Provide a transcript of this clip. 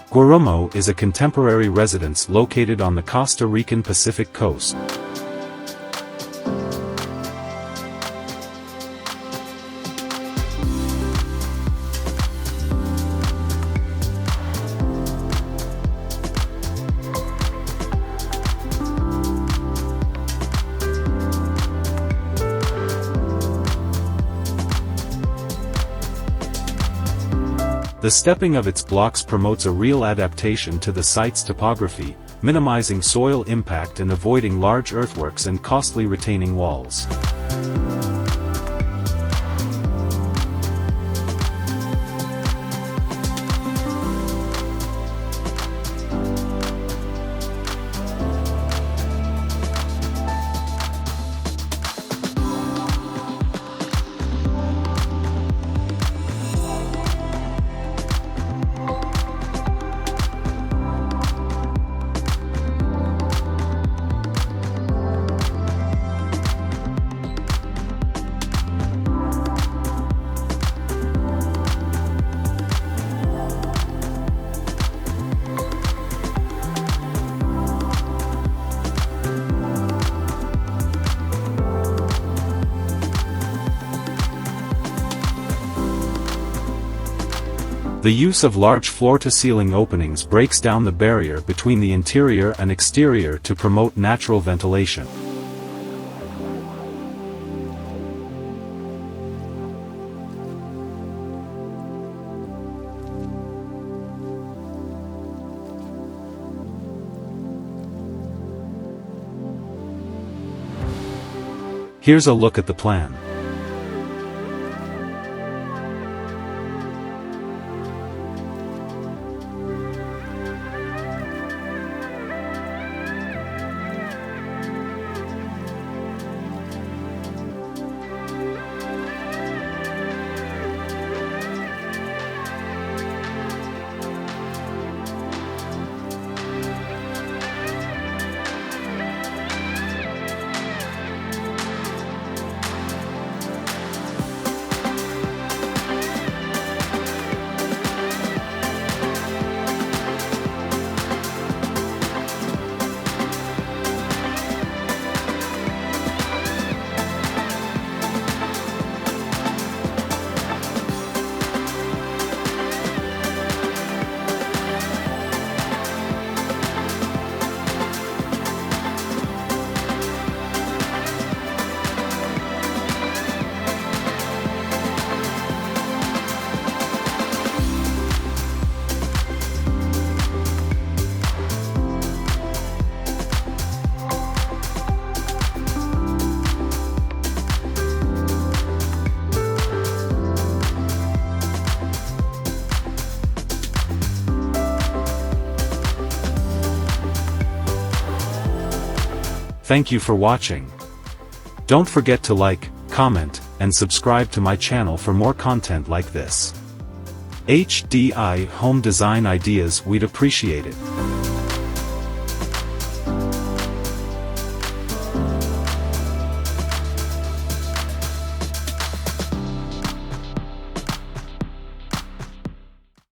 Guarumo is a contemporary residence located on the Costa Rican Pacific coast. The stepping of its blocks promotes a real adaptation to the site's topography, minimizing soil impact and avoiding large earthworks and costly retaining walls. The use of large floor-to-ceiling openings breaks down the barrier between the interior and exterior to promote natural ventilation. Here's a look at the plan. Thank you for watching. Don't forget to like, comment, and subscribe to my channel for more content like this. HDI Home Design Ideas, we'd appreciate it.